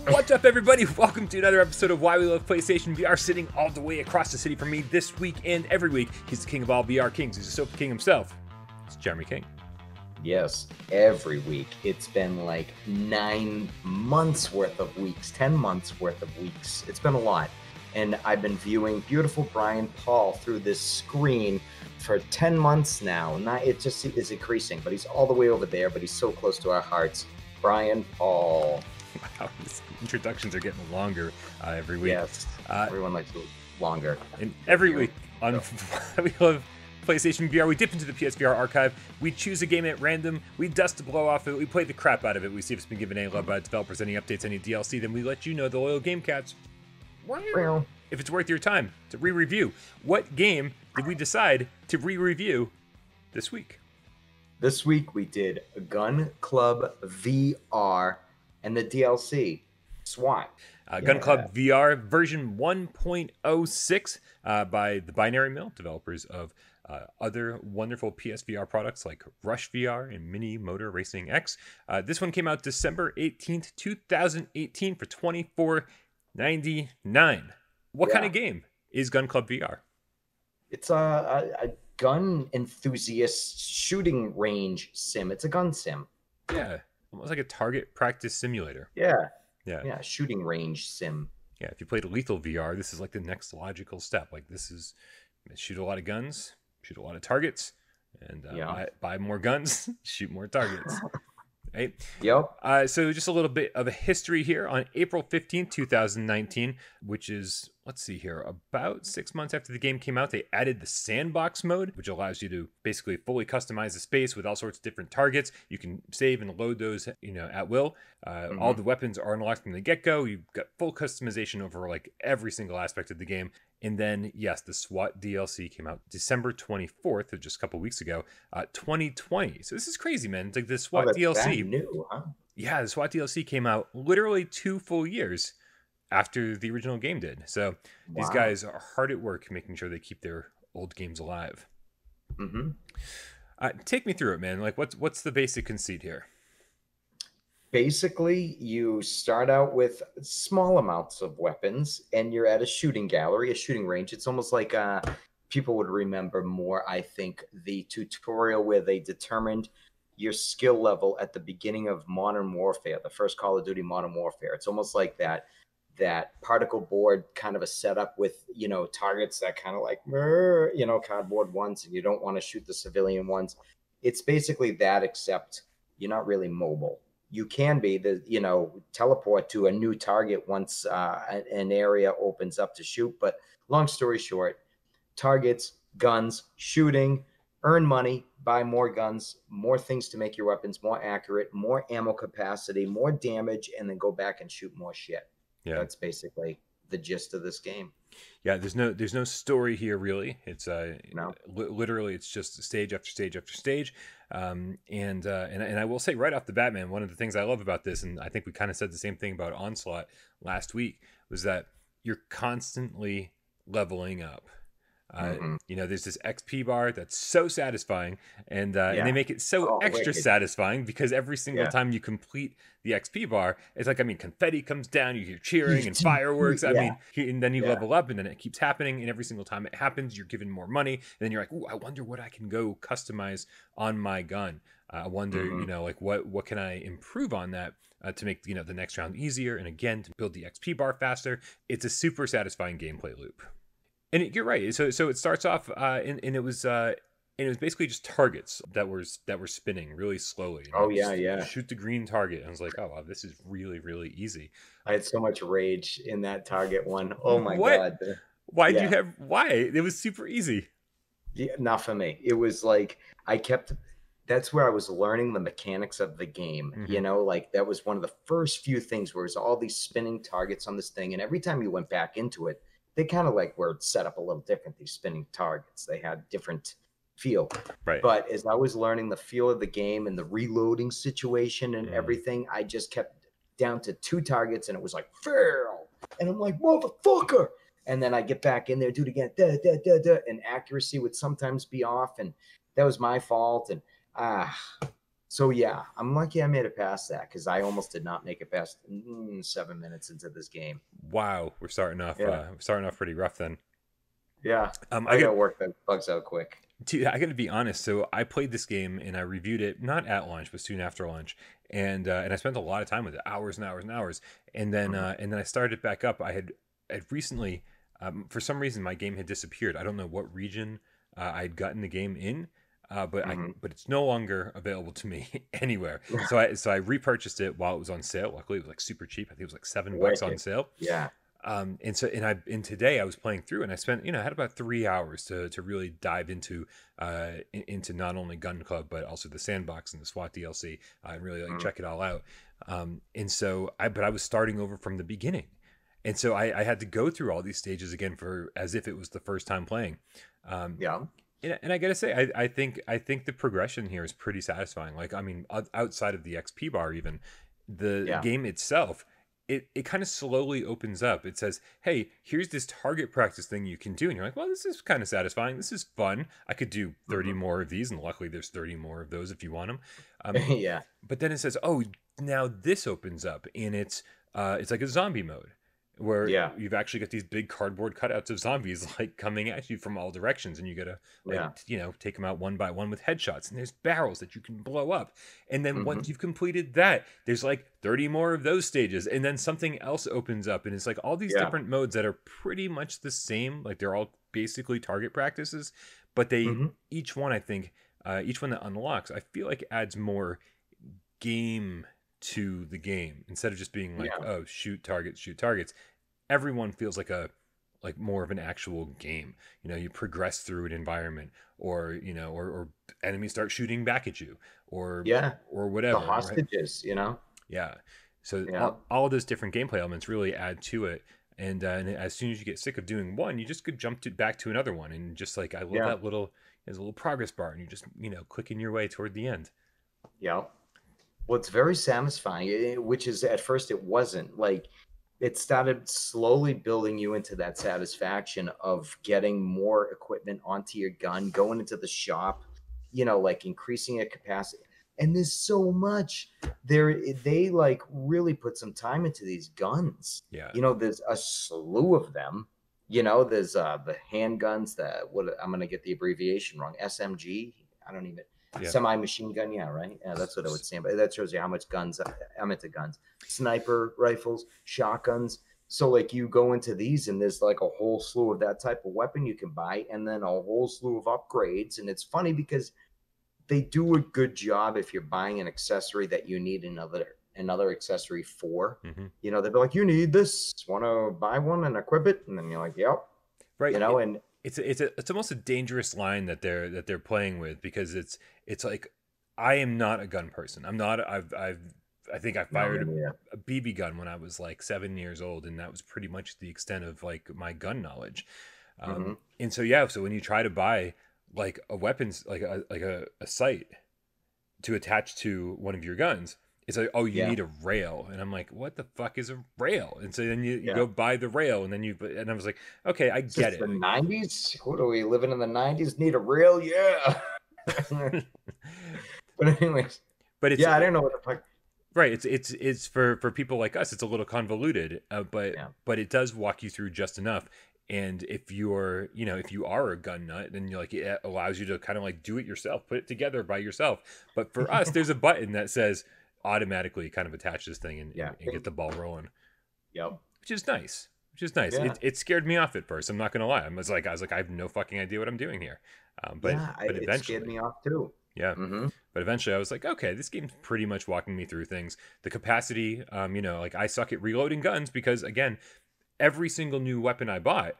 What's up, everybody? Welcome to another episode of Why We Love PlayStation VR. Sitting all the way across the city from me this week and every week, he's the king of all VR kings. He's the Sofa King himself. It's Jeremy King. Yes, every week. It's been like 9 months worth of weeks, 10 months worth of weeks. It's been a lot. And I've been viewing beautiful Brian Paul through this screen for 10 months now. It just is increasing, but he's all the way over there, but he's so close to our hearts. Brian Paul. Wow, these introductions are getting longer every week. Yes, everyone likes it longer. And every week on Why We Love PlayStation VR, we dip into the PSVR archive, we choose a game at random, we dust the blow off of it, we play the crap out of it, we see if it's been given any love by developers, any updates, any DLC, then we let you know, the loyal game cats, if it's worth your time to re-review. What game did we decide to re-review this week? This week we did Gun Club VR and the DLC, SWAT. Gun Club VR version 1.06 by the Binary Mill, developers of other wonderful PSVR products like Rush VR and Mini Motor Racing X. This one came out December 18th, 2018 for $24.99. What kind of game is Gun Club VR? It's a gun enthusiast shooting range sim. It's a gun sim. Yeah, almost like a target practice simulator. Yeah, shooting range sim. Yeah, if you played Lethal VR, this is like the next logical step. Like, this is shoot a lot of guns, shoot a lot of targets, and buy more guns, shoot more targets. Right? Yep. So just a little bit of a history here. On April 15th, 2019, which is, let's see here, about 6 months after the game came out, they added the sandbox mode, which allows you to basically fully customize the space with all sorts of different targets. You can save and load those, at will. All the weapons are unlocked from the get-go. You've got full customization over like every single aspect of the game. And then, yes, the SWAT DLC came out December 24th, just a couple weeks ago, 2020. So this is crazy, man. It's like the SWAT DLC. New, huh? Yeah, the SWAT DLC came out literally 2 full years after the original game did. So these guys are hard at work making sure they keep their old games alive. Take me through it, man. Like, what's the basic conceit here? Basically, you start out with small amounts of weapons, and you're at a shooting gallery, a shooting range. It's almost like people would remember more, I think, the tutorial where they determined your skill level at the beginning of Modern Warfare, the first Call of Duty Modern Warfare. It's almost like that particle board kind of a setup with, targets that kind of like, cardboard ones, and you don't want to shoot the civilian ones. It's basically that, except you're not really mobile. You can be teleport to a new target once an area opens up to shoot. But long story short, targets, guns, shooting, earn money, buy more guns, more things to make your weapons more accurate, more ammo capacity, more damage, and then go back and shoot more shit. Yeah, that's basically the gist of this game. Yeah, there's no story here really. It's literally it's just stage after stage after stage. And I will say right off the bat, man, one of the things I love about this, and I think we kind of said the same thing about Onslaught last week, was that you're constantly leveling up. There's this XP bar that's so satisfying, and they make it so extra satisfying because every single time you complete the XP bar, it's like, confetti comes down, you hear cheering and fireworks. And then you level up, and then it keeps happening, and every single time it happens, you're given more money, and then you're like, ooh, I wonder what I can go customize on my gun. I wonder, what can I improve on that to make the next round easier, and again to build the XP bar faster. It's a super satisfying gameplay loop. And you're right. So it starts off, and it was basically just targets that were spinning really slowly. Shoot the green target. And I was like, oh wow, this is really, really easy. I had so much rage in that target one. Oh my god. Why? It was super easy. Yeah, not for me. It was like that's where I was learning the mechanics of the game. That was one of the first few things where it was all these spinning targets on this thing, and every time you went back into it, they kind of were set up a little different, these spinning targets. They had different feel. Right. But as I was learning the feel of the game and the reloading situation and everything, I just kept down to 2 targets, and it was like, fail. And I'm like, motherfucker. And then I get back in there, do it again, and accuracy would sometimes be off, and that was my fault. And So yeah, I'm lucky I made it past that because I almost did not make it past 7 minutes into this game. Wow, we're starting off. Yeah, We're starting off pretty rough then. yeah. I I get gotta work the bugs out quick. I got to be honest. So I played this game and I reviewed it not at lunch, but soon after lunch, and I spent a lot of time with it, hours and hours and hours. Mhm. And then I started back up. I'd recently, for some reason, my game had disappeared. I don't know what region I'd gotten the game in, Mhm. but it's no longer available to me anywhere. So I repurchased it while it was on sale. Luckily, it was like super cheap. I think it was like $7 on Wicked. sale. Yeah. And today I was playing through and I spent, I had about 3 hours to really dive into not only Gun Club but also the sandbox and the SWAT DLC, and really like Mhm. check it all out. But I was starting over from the beginning, and so I had to go through all these stages again for as if it was the first time playing. Um, Yeah. and I gotta say, I think the progression here is pretty satisfying. Like, I mean, outside of the XP bar, even the Yeah. game itself, it kind of slowly opens up. It says, "Hey, here's this target practice thing you can do," and you're like, "Well, this is kind of satisfying. This is fun. I could do 30 Mhm. more of these, and luckily, there's 30 more of those if you want them." Um, Yeah. but then it says, "Oh, now this opens up, and it's like a zombie mode." Where Yeah. you've actually got these big cardboard cutouts of zombies like coming at you from all directions, and you gotta like Yeah. take them out one by one with headshots. And there's barrels that you can blow up, and then once Mhm. you've completed that, there's like 30 more of those stages, and then something else opens up, and it's like all these Yeah. different modes that are pretty much the same. Like they're all basically target practices, but they Mhm. each one, I think, each one that unlocks, I feel like adds more game to the game instead of just being like, Yeah. oh, shoot targets. Everyone feels like more of an actual game. You progress through an environment, or enemies start shooting back at you, Yeah. or The whatever, right? hostages. Yeah. So Yeah. all of those different gameplay elements really add to it. And as soon as you get sick of doing one, you just could jump back to another one. And just like, I love Yeah. that little, there's a little progress bar, and you just, clicking your way toward the end. Yeah. Well, it's very satisfying, which is at first it wasn't. Like it started slowly building you into that satisfaction of getting more equipment onto your gun, going into the shop, like increasing your capacity. And there's so much there. They like really put some time into these guns. Yeah. There's a slew of them. There's the handguns, what I'm gonna get the abbreviation wrong. SMG. I don't even Yeah. semi-machine gun, yeah, right. Yeah, that's what I would say. But that shows you how much guns I'm into guns. Sniper rifles, shotguns. So like you go into these and there's like a whole slew of that type of weapon you can buy, and then a whole slew of upgrades. And it's funny because they do a good job if you're buying an accessory that you need another accessory for. Hmm. They'd be like, you need this. Want to buy one and equip it? And then you're like, yep. Right. And It's almost a dangerous line that they're playing with, because it's like, I am not a gun person. I'm not. I think I no, fired yeah. a BB gun when I was like 7 years old, and that was pretty much the extent of like my gun knowledge. Mm-hmm. And so yeah, so when you try to buy like a weapons, like a sight to attach to one of your guns, it's like, oh, you Yeah. need a rail. And I'm like, what the fuck is a rail? And so then you Yeah. go buy the rail, and I was like, okay, I Is get this the it. 90s? What are we living in the 90s? Need a rail? Yeah. But anyways, But it's yeah, I don't know what the fuck. right. It's for people like us. It's a little convoluted, Yeah. but it does walk you through just enough. And if if you are a gun nut, then you like, it allows you to kind of like do it yourself, put it together by yourself. But for us, there's a button that says automatically kind of attach this thing, and, Yeah. and get the ball rolling, Yep. which is nice. Which is nice. Yeah. It scared me off at first. I'm not gonna lie. I was like, I have no fucking idea what I'm doing here. Yeah. But It scared eventually, me off too. yeah. Mm-hmm. But eventually I was like, okay, this game's pretty much walking me through things. The capacity, like I suck at reloading guns because, again, every single new weapon I bought,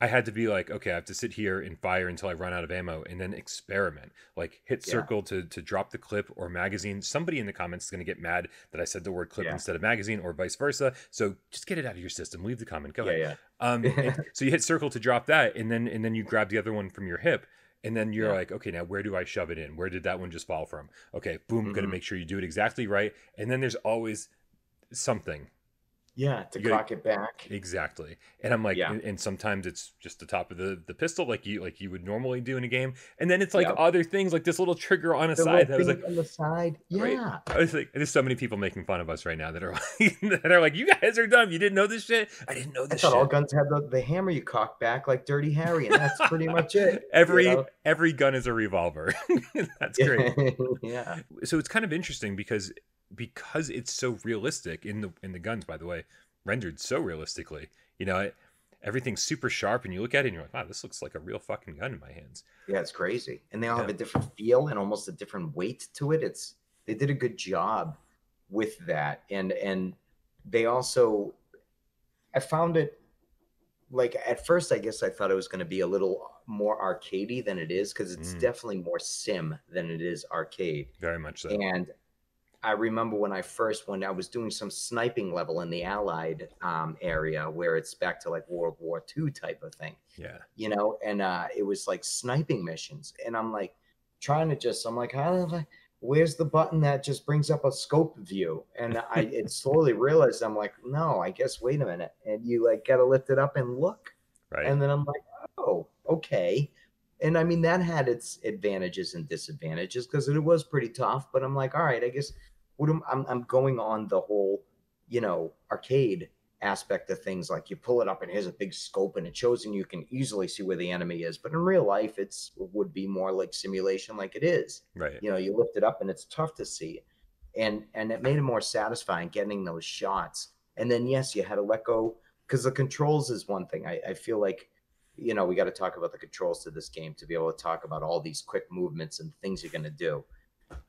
I had to be like, okay, I have to sit here and fire until I run out of ammo, and then experiment. Like hit Yeah. circle to drop the clip or magazine. Somebody in the comments is going to get mad that I said the word clip Yeah. instead of magazine, or vice versa. So just get it out of your system. Leave the comment. Go ahead. Yeah. And Yeah. so you hit circle to drop that, and then you grab the other one from your hip, and then you're Yeah. like, okay, now where do I shove it in? Where did that one just fall from? Okay, boom, gonna Mm-hmm. make sure you do it exactly right. And then there's always something Yeah, to You got cock it back. exactly. And I'm like, Yeah. and sometimes it's just the top of the pistol, like you would normally do in a game, and then it's like Yep. other things, like this little trigger on a The side. little That was thing like, on the side. right. Yeah. I was like, there's so many people making fun of us right now that are like, that are like, you guys are dumb. You didn't know this shit. I didn't know I this thought all shit. guns had the hammer you cock back like Dirty Harry, and that's pretty much it, you know? Every gun is a revolver. That's great. Yeah. Yeah. So it's kind of interesting because it's so realistic in the guns, by the way, rendered so realistically. You know, everything's super sharp, and you look at it and you're like, wow, this looks like a real fucking gun in my hands. Yeah, it's crazy. And they all have Yeah. a different feel and almost a different weight to it. They did a good job with that. And they also I found it like at first I guess I thought it was going to be a little more arcadey than it is because it's Mm, definitely more sim than it is arcade. very much so. And I remember when I was doing some sniping level in the Allied area where it's back to like World War II type of thing, Yeah. you know, and it was like sniping missions. And I'm like trying to I'm like, how do I, where's the button that just brings up a scope view? And it slowly realized, I'm like, no, I guess, wait a minute. And you like got to lift it up and look. Right. And then I'm like, oh, okay. And I mean, that had its advantages and disadvantages because it was pretty tough. But I'm like, all right, I guess I'm going on the whole, arcade aspect of things. Like you pull it up and here's a big scope and it shows and you can easily see where the enemy is. But in real life, would be more like simulation, like it is. Right. You lift it up and it's tough to see, and it made it more satisfying getting those shots. And then yes, you had to let go because the controls is one thing. I feel like we got to talk about the controls to this game to be able to talk about all these quick movements and things you're going to do.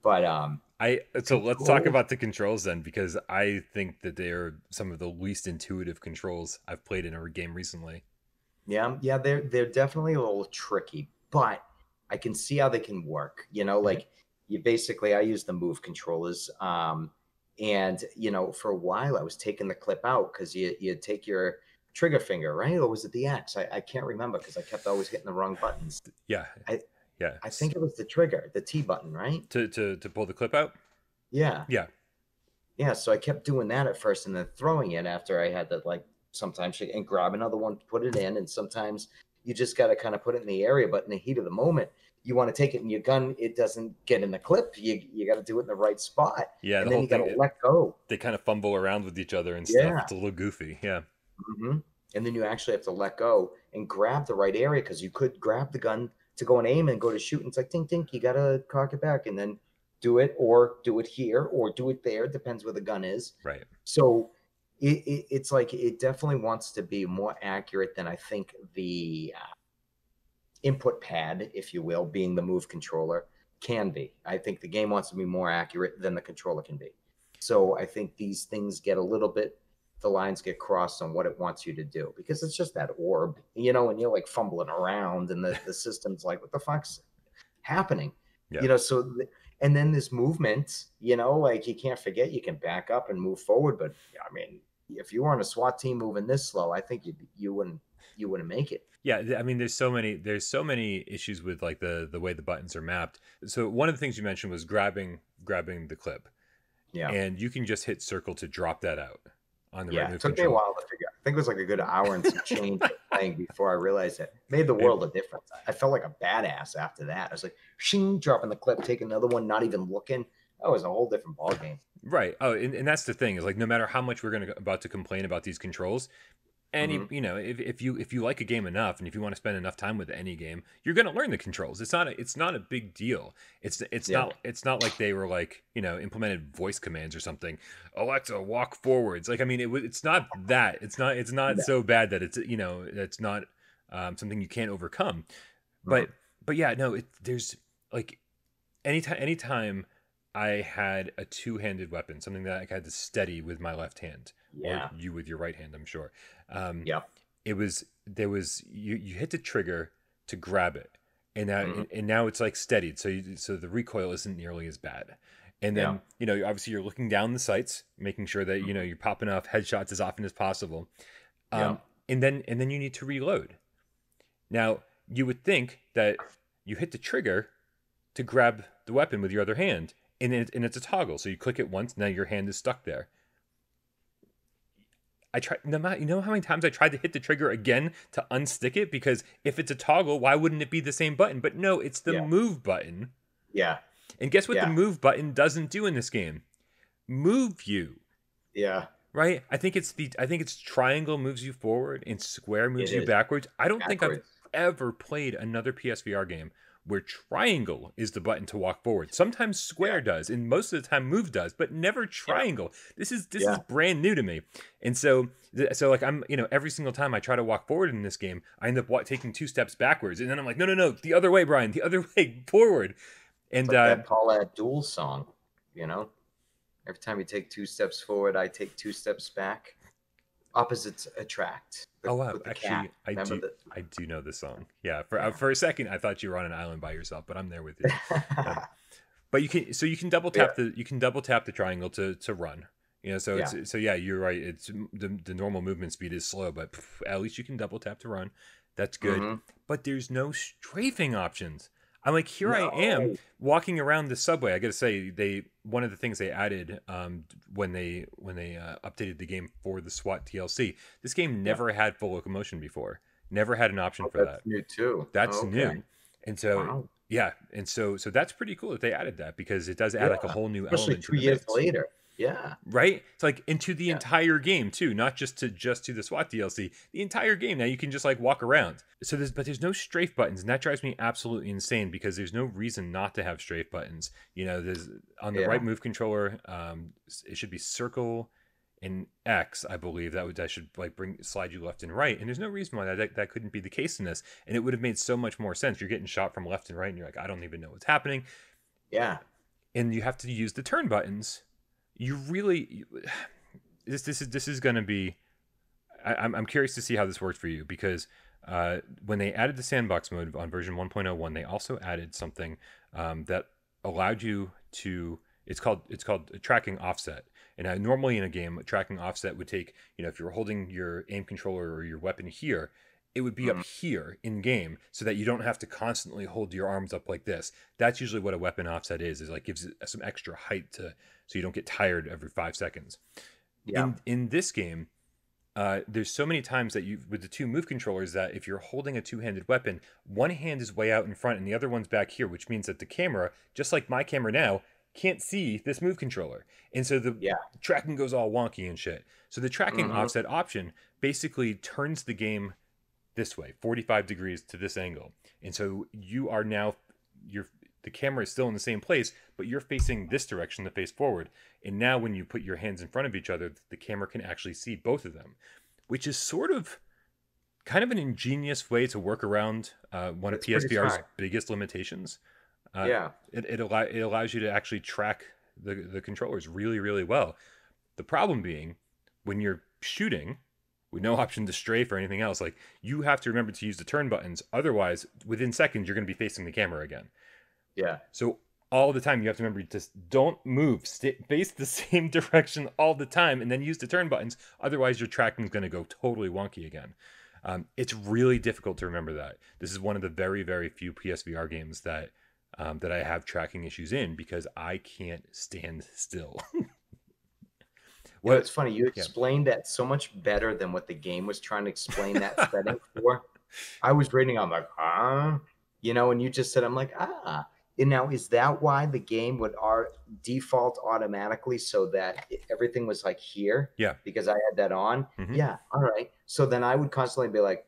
But So let's talk about the controls then, because I think that they are some of the least intuitive controls I've played in a game recently. Yeah, they're definitely a little tricky, but I can see how they can work. Like you basically, I use the move controllers, and for a while I was taking the clip out because you take your trigger finger, right, or was it the X? I can't remember because I kept always hitting the wrong buttons. Yeah. I Yeah. I think it was the trigger, the T button, right? To pull the clip out. Yeah. Yeah. Yeah, so I kept doing that at first and then throwing it after I had to like sometimes and grab another one, put it in, and sometimes you just got to kind of put it in the area. But in the heat of the moment, you want to take it in your gun, it doesn't get in the clip. You got to do it in the right spot, Yeah. and The then whole you got thing, to let go. they kind of fumble around with each other and stuff. Yeah, It's a little goofy. Yeah. hmm and then you actually have to let go and grab the right area because you could grab the gun to go and aim and go to shoot, and it's like tink tink. You got to cock it back and then do it, or do it here, or do it there. Depends where the gun is. Right. So it's like it definitely wants to be more accurate than I think the input pad, if you will, being the move controller, can be. I think the game wants to be more accurate than the controller can be. So I think these things get a little bit, the lines get crossed on what it wants you to do because it's just that orb, and you're like fumbling around and the system's like, what the fuck's happening? Yeah. And then this movement, like you can't forget you can back up and move forward. But I mean, if you were on a SWAT team moving this slow, I think you wouldn't make it. Yeah, I mean, there's so many issues with like the way the buttons are mapped. So one of the things you mentioned was grabbing the clip, Yeah. and you can just hit circle to drop that out on the right Yeah, move it took me a control. while to figure out. I think it was like a good hour and some change of playing before I realized it. Made the world a difference. I felt like a badass after that. I was like, shing, dropping the clip, take another one, not even looking. That was a whole different ball game. Right. Oh, and that's the thing is like no matter how much we're about to complain about these controls, hmm if you like a game enough and if you want to spend enough time with any game, you're going to learn the controls. It's not a big deal. Yeah. It's not like they were like implemented voice commands or something. Alexa, walk forwards. Like I mean it's not that. It's not No. so bad that it's not something you can't overcome. Mhm. But yeah, no, there's like anytime I had a two-handed weapon, something that I had to steady with my left hand, or Yeah. you with your right hand, I'm sure. Um, Yeah. you hit the trigger to grab it, and now hmm and now it's like steadied, so the recoil isn't nearly as bad. And Yeah. then obviously you're looking down the sights, making sure that hmm you're popping off headshots as often as possible. Yeah. And then you need to reload. Now you would think that you hit the trigger to grab the weapon with your other hand, and it's a toggle. So you click it once, now your hand is stuck there. I try no matter, you know how many times I tried to hit the trigger again to unstick it, because if it's a toggle, why wouldn't it be the same button? But no, it's the Yeah. move button. Yeah. And guess what the Yeah. move button doesn't do in this game? Move you. Yeah. Right? I think it's triangle moves you forward and square moves It you is backwards. I don't think I've backwards. ever played another PSVR game where triangle is the button to walk forward. Sometimes square Yeah. does, and most of the time move does, but never Yeah. triangle. This is Yeah. brand new to me. And so like I'm, every single time I try to walk forward in this game, I end up taking 2 steps backwards, and then I'm like, no, the other way, Brian, the other way, forward. And It's like that Paul Abdul song, you know? Every time you take 2 steps forward, I take 2 steps back. Opposites attract. oh wow, With the actually, cat. Remember that? I do know this song. Yeah, for a second I thought you were on an island by yourself, but I'm there with you. But you can double tap the triangle to run. So Yeah. it's you're right. It's the normal movement speed is slow, but at least you can double tap to run. That's good. Mhm. But there's no strafing options. I'm like, here I am No. walking around the subway. I got to say, one of the things they added when they updated the game for the SWAT DLC, this game never had full locomotion before. Never had an option for That's that. new too. That's Okay. new. And so Wow. yeah, and so that's pretty cool that they added that, because it does add like a whole new Especially element to 2 the years mix. later. Yeah. Right? It's like into the Yeah. entire game too, not just to the SWAT DLC. The entire game now you can just like walk around. So there's no strafe buttons, and that drives me absolutely insane, because there's no reason not to have strafe buttons. There's on the right move controller, it should be circle and X, I believe that should like slide you left and right, and there's no reason why that couldn't be the case in this, and it would have made so much more sense. You're getting shot from left and right, and you're like, I don't even know what's happening. Yeah. And you have to use the turn buttons. This is going to be. I'm curious to see how this works for you, because when they added the sandbox mode on version 1.01, they also added something that allowed you to. It's called a tracking offset. And normally in a game, a tracking offset would take, if you're holding your aim controller or your weapon here, it would be up here in game, so that you don't have to constantly hold your arms up like this. That's usually what a weapon offset is like gives it some extra height so you don't get tired every 5 seconds. Yeah. In this game, there's so many times that with the 2 move controllers, that if you're holding a 2-handed weapon, one hand is way out in front and the other one's back here, which means that the camera, just like my camera now, can't see this move controller. And so the tracking goes all wonky and shit. So the tracking offset option basically turns the game this way, 45 degrees to this angle. And so you are now, the camera is still in the same place, but you're facing this direction to face forward. And now when you put your hands in front of each other, the camera can actually see both of them, which is sort of kind of an ingenious way to work around one of PSVR's biggest limitations. It allows you to actually track the controllers really, really well. The problem being, when you're shooting with no option to strafe or anything else, like, you have to remember to use the turn buttons. Otherwise, within seconds, you're going to be facing the camera again. Yeah. So all the time, you have to remember, just don't move. Face the same direction all the time, and then use the turn buttons. Otherwise, your tracking is going to go totally wonky again. It's really difficult to remember that. This is one of the very, very few PSVR games that I have tracking issues in, because I can't stand still. Well, it's funny. You explained that so much better than what the game was trying to explain that setting for. I was reading, I'm like, and you just said, I'm like, And now, is that why the game would default automatically, so that everything was like here? Yeah. Because I had that on? Yeah. All right. So then I would constantly be like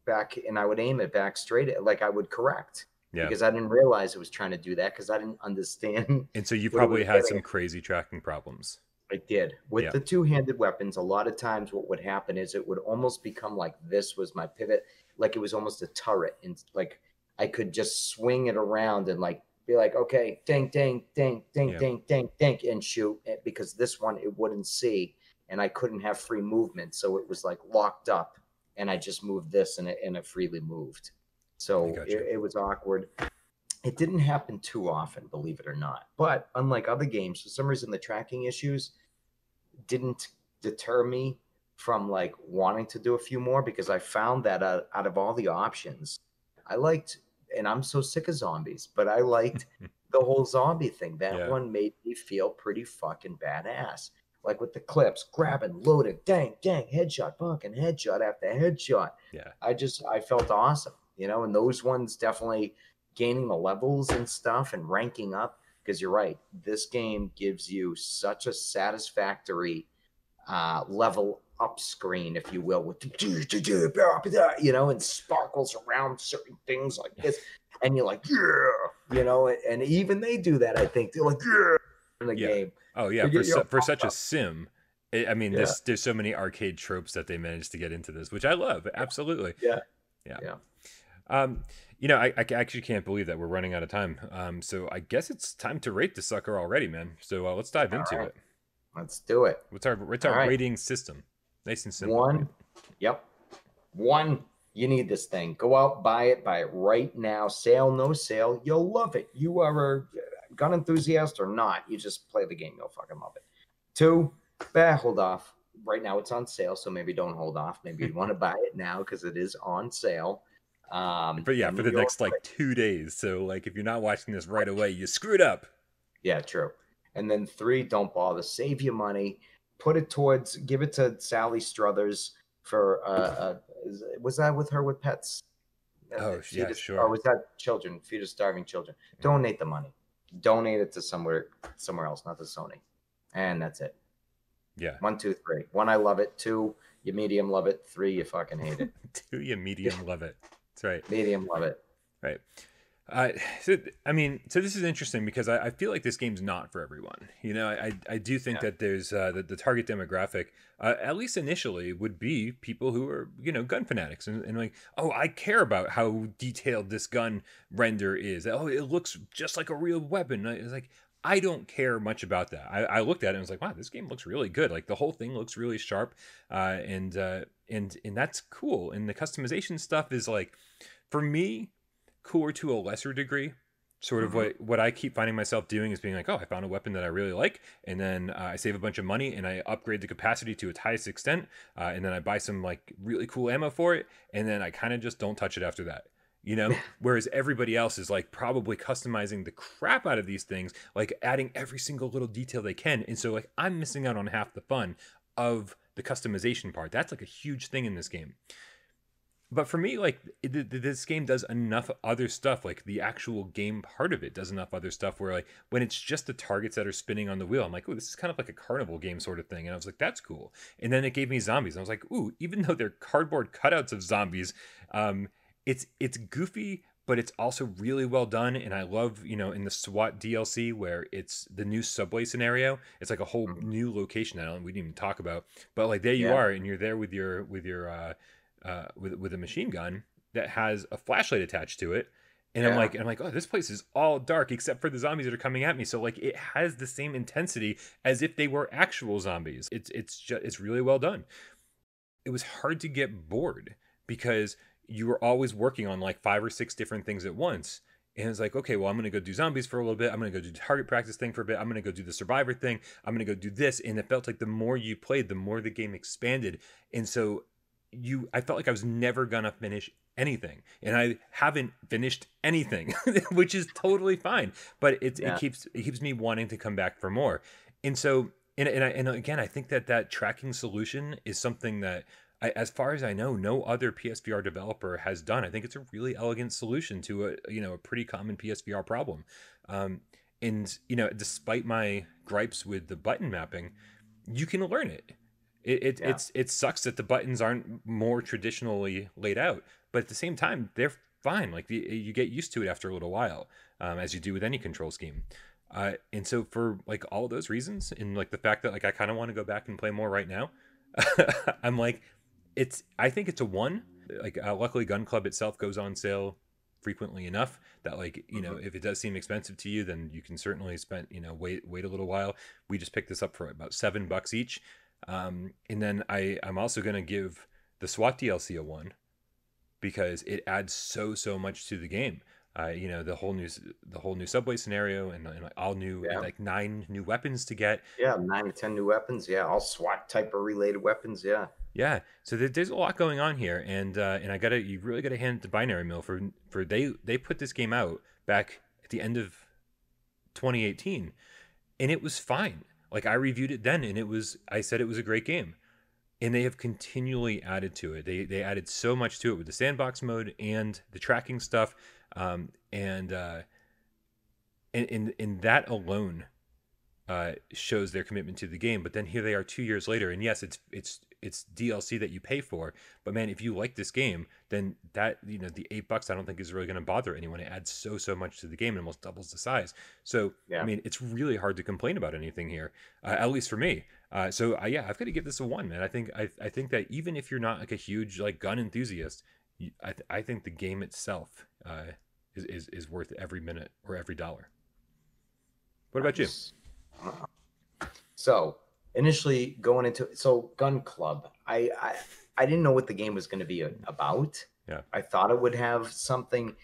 back, and I would aim it back straight. Like I would correct. Yeah. Because I didn't realize it was trying to do that, because I didn't understand. And so you probably had some crazy tracking problems. I did. With the 2-handed weapons, a lot of times what would happen is it would almost become like this was my pivot. Like it was almost a turret. And like I could just swing it around and like be like, okay, ding, ding, ding, ding, ding, ding, ding, and shoot. Because this one, it wouldn't see. And I couldn't have free movement. So it was like locked up. And I just moved this, and it freely moved. So it was awkward. It didn't happen too often, believe it or not. But unlike other games, for some reason, the tracking issues didn't deter me from like wanting to do a few more, because I found that out of all the options, I liked, and I'm so sick of zombies, but I liked the whole zombie thing. That one made me feel pretty fucking badass. like with the clips, grabbing, loading, dang, dang, headshot, fucking headshot after headshot. Yeah. I felt awesome, and those ones definitely gaining the levels and stuff and ranking up, because you're right, this game gives you such a satisfactory level up screen, if you will, with and sparkles around certain things like this, and you're like, and even they do that. I think they're like, in the game. Oh yeah, for such a sim. I mean, Yeah. there's so many arcade tropes that they managed to get into this, which I love. Absolutely. Yeah. Yeah. I actually can't believe that we're running out of time. So I guess it's time to rate the sucker already, man. So let's dive into it. Let's do it. What's our rating system? Nice and simple. 1. Right? Yep. 1. You need this thing. Go out, buy it right now. Sale, no sale. You'll love it. You are a gun enthusiast or not, you just play the game. You'll fucking love it. 2. Hold off. Right now it's on sale, so maybe don't hold off. Maybe you want to buy it now because it is on sale. But yeah, for the next like 2 days. So like if you're not watching this right away, you screwed up. Yeah, true. And then 3, don't bother. Save your money. Put it towards, give it to Sally Struthers for, was that with her with pets? Oh, yeah, sure. Or was that children, feed of starving children? Donate the money. Donate it to somewhere else, not to Sony. And that's it. Yeah. 1, 2, 3. 1, I love it. 2, you medium love it. 3, you fucking hate it. 2, you medium love it. That's right. Medium love it. Right. So this is interesting because I feel like this game's not for everyone. I do think that there's the target demographic, at least initially, would be people who are, gun fanatics and like, oh, I care about how detailed this gun render is. Oh, it looks just like a real weapon. It's like, I don't care much about that. I looked at it and was like, wow, this game looks really good. Like the whole thing looks really sharp, and that's cool. And the customization stuff is like, for me, cooler to a lesser degree. Sort of what I keep finding myself doing is being like, oh, I found a weapon that I really like, and then I save a bunch of money and I upgrade the capacity to its highest extent, and then I buy some like really cool ammo for it, and then I kind of just don't touch it after that. Whereas everybody else is like probably customizing the crap out of these things, like adding every single little detail they can, and so like I'm missing out on half the fun of the customization part. That's like a huge thing in this game. But for me, like this game does enough other stuff, like the actual game part of it does enough other stuff where like when it's just the targets that are spinning on the wheel, I'm like, oh, this is kind of like a carnival game sort of thing. And I was like, that's cool. And then it gave me zombies. And I was like, ooh, even though they're cardboard cutouts of zombies, it's goofy, but it's also really well done. And I love, in the SWAT DLC where it's the new subway scenario, it's like a whole new location that we didn't even talk about. But like there you are, and you're there with your with a machine gun that has a flashlight attached to it, and I'm like, oh, this place is all dark except for the zombies that are coming at me. So like it has the same intensity as if they were actual zombies. It's really well done. It was hard to get bored because you were always working on like 5 or 6 different things at once. And it's like, okay, well, I'm going to go do zombies for a little bit. I'm going to go do target practice thing for a bit. I'm going to go do the survivor thing. I'm going to go do this. And it felt like the more you played, the more the game expanded. And so I felt like I was never gonna finish anything, and I haven't finished anything, which is totally fine. But it keeps me wanting to come back for more. And so, and again, I think that tracking solution is something that, as far as I know, no other PSVR developer has done. I think it's a really elegant solution to a pretty common PSVR problem. And despite my gripes with the button mapping, you can learn it. It sucks that the buttons aren't more traditionally laid out, but at the same time, they're fine. Like you get used to it after a little while, as you do with any control scheme. And so for like all those reasons, and like the fact that like I kind of want to go back and play more right now, I'm like, I think it's a 1. Like luckily, Gun Club itself goes on sale frequently enough that like if it does seem expensive to you, then you can certainly wait a little while. We just picked this up for about $7 each. And then I'm also going to give the SWAT DLC a 1 because it adds so much to the game. The whole new subway scenario and like all new like 9 new weapons to get. Yeah, 9 to 10 new weapons. Yeah, all SWAT type of related weapons. Yeah. Yeah. So there's a lot going on here, and you really gotta hand it to Binary Mill for they put this game out back at the end of 2018, and it was fine. Like I reviewed it then, and I said it was a great game, and they have continually added to it. They added so much to it with the sandbox mode and the tracking stuff, and that alone shows their commitment to the game. But then here they are 2 years later, and yes, it's DLC that you pay for. But man, if you like this game, then that, the $8 I don't think is really going to bother anyone. It adds so much to the game and almost doubles the size. So Yeah. I mean, it's really hard to complain about anything here, at least for me. Yeah, I've got to give this a 1, man. I think that even if you're not like a huge like gun enthusiast, I think the game itself is worth every minute or every dollar. What about you? So initially going into Gun Club, I didn't know what the game was going to be about. Yeah. I thought it would have something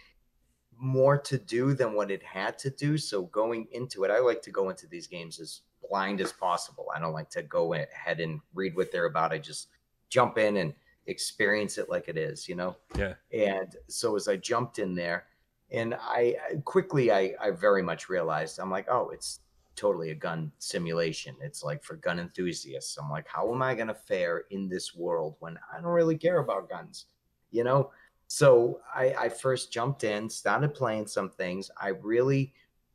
more to do than what it had to do. So going into it, I like to go into these games as blind as possible. I don't like to go ahead and read what they're about. I just jump in and experience it like it is, you know? Yeah. And so as I jumped in there, and I quickly, I very much realized, I'm like, oh, it's totally a gun simulation. It's like for gun enthusiasts. I'm like, how am I going to fare in this world when I don't really care about guns, you know? So I first jumped in, started playing some things. I really,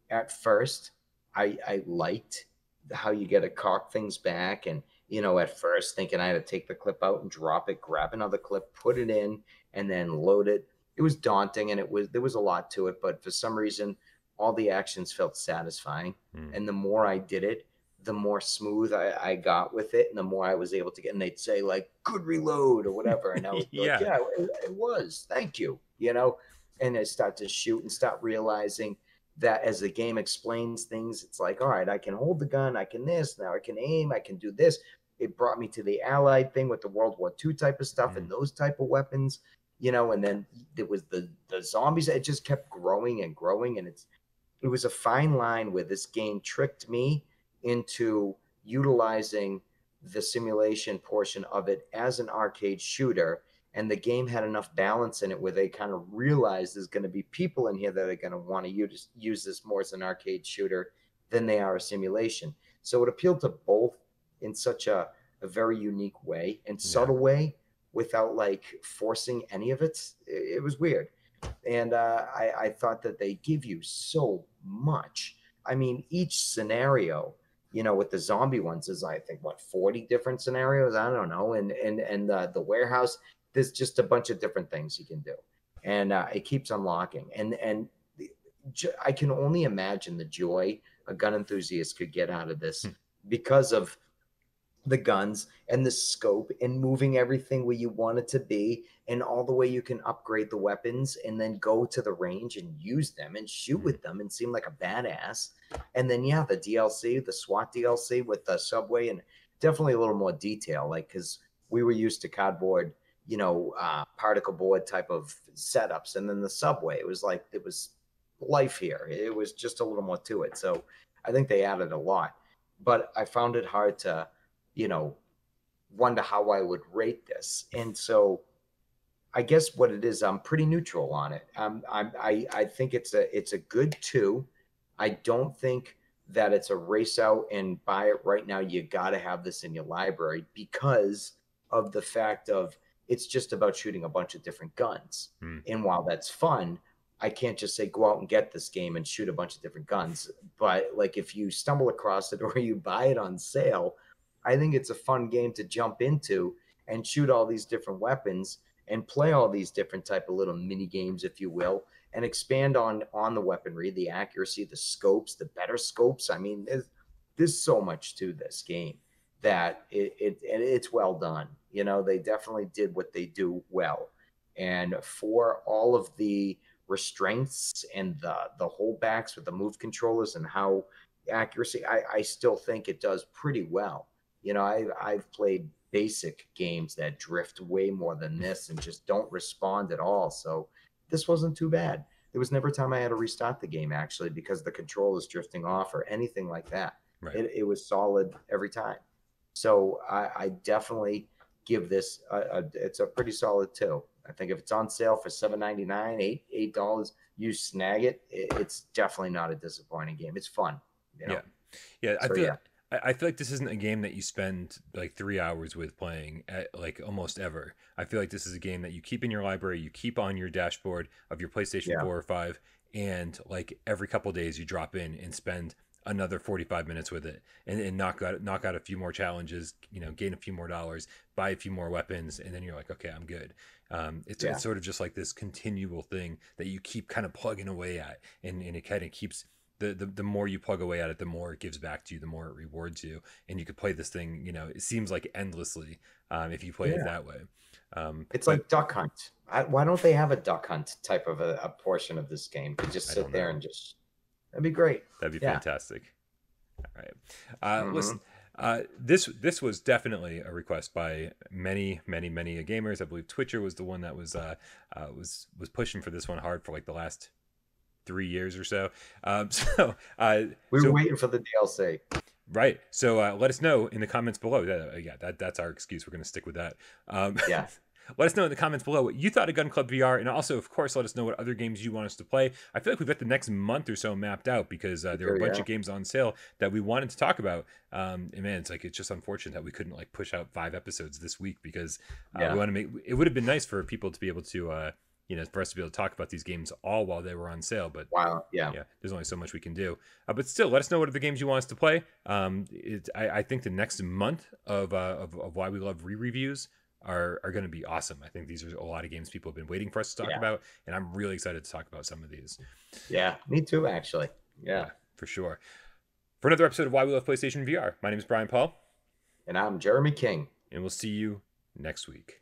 at first, I liked how you get to cock things back. And, at first thinking I had to take the clip out and drop it, grab another clip, put it in, and then load it. It was daunting, and there was a lot to it, but for some reason, all the actions felt satisfying. And the more I did it, the more smooth I got with it, and the more I was able to get. And they'd say like "good reload" or whatever, and I was Yeah. like, "Yeah, it was. Thank you." And I start to shoot and start realizing that as the game explains things, it's like, all right, I can hold the gun, I can this, now I can aim, I can do this. It brought me to the Allied thing with the World War II type of stuff and those type of weapons, and then there was the zombies. It just kept growing and growing, and it was a fine line where this game tricked me into utilizing the simulation portion of it as an arcade shooter. And the game had enough balance in it where they kind of realized there's going to be people in here that are going to want to use this more as an arcade shooter than they are a simulation. So it appealed to both in such a very unique way and subtle way without like forcing any of it. It was weird. And I thought that they give you so much. I mean, each scenario, with the zombie ones is, I think, what, 40 different scenarios? I don't know. And the warehouse, there's just a bunch of different things you can do. And it keeps unlocking. And I can only imagine the joy a gun enthusiast could get out of this because of the guns and the scope and moving everything where you want it to be, and all the way you can upgrade the weapons and then go to the range and use them and shoot with them and seem like a badass. And then the DLC, the SWAT DLC with the subway, and definitely a little more detail, like, because we were used to cardboard, particle board type of setups, and then the subway, it was life here. It was just a little more to it. So I think they added a lot, but I found it hard to wonder how I would rate this. And so I guess what it is, I'm pretty neutral on it. I think it's a good 2. I don't think that it's a race out and buy it right now. You got to have this in your library because of the fact of it's just about shooting a bunch of different guns. And while that's fun, I can't just say go out and get this game and shoot a bunch of different guns. But like if you stumble across it or you buy it on sale, I think it's a fun game to jump into and shoot all these different weapons and play all these different type of little mini games, if you will, and expand on the weaponry, the accuracy, the scopes, the better scopes. I mean, there's so much to this game that it's well done. They definitely did what they do well. And for all of the restraints and the holdbacks with the move controllers and how accuracy, I still think it does pretty well. I've played basic games that drift way more than this and just don't respond at all. So this wasn't too bad. There was never a time I had to restart the game, actually, because the control is drifting off or anything like that. Right. It was solid every time. So I definitely give this it's a pretty solid 2. I think if it's on sale for $7.99, $8, you snag it. It's definitely not a disappointing game. It's fun. Yeah. I feel like this isn't a game that you spend like 3 hours with playing at, like almost ever. I feel like this is a game that you keep in your library, you keep on your dashboard of your PlayStation Yeah. 4 or 5, and like every couple days you drop in and spend another 45 minutes with it, and knock out a few more challenges, you know, gain a few more dollars, buy a few more weapons, and then you're like, okay, I'm good. It's sort of just like this continual thing that you keep kind of plugging away at, and it kind of keeps the more you plug away at it, the more it gives back to you, the more it rewards you, and you could play this thing, you know, it seems like endlessly, if you play it that way. It's but like Duck Hunt. Why don't they have a Duck Hunt type of a portion of this game? You just I sit don't there know. and just, that'd be great. That'd be Yeah. fantastic. All right. Mhm. Listen, this was definitely a request by many gamers. I believe Twitcher was the one that was pushing for this one hard for like the last 3 years or so. We were waiting for the DLC. Right. So let us know in the comments below. That's our excuse. We're going to stick with that. Yeah. Let us know in the comments below what you thought of Gun Club VR, and also, of course, let us know what other games you want us to play. I feel like we've got the next month or so mapped out because there are a bunch of games on sale that we wanted to talk about. And man, it's just unfortunate that we couldn't like push out 5 episodes this week because we want to make. It would have been nice for people to be able to. You know, for us to be able to talk about these games all while they were on sale, but there's only so much we can do. But still, let us know what other games you want us to play. I think the next month of Why We Love re-reviews are going to be awesome. I think these are a lot of games people have been waiting for us to talk about, and I'm really excited to talk about some of these. Yeah, me too, actually. Yeah, for sure. For another episode of Why We Love PlayStation VR, my name is Brian Paul. And I'm Jeremy King. And we'll see you next week.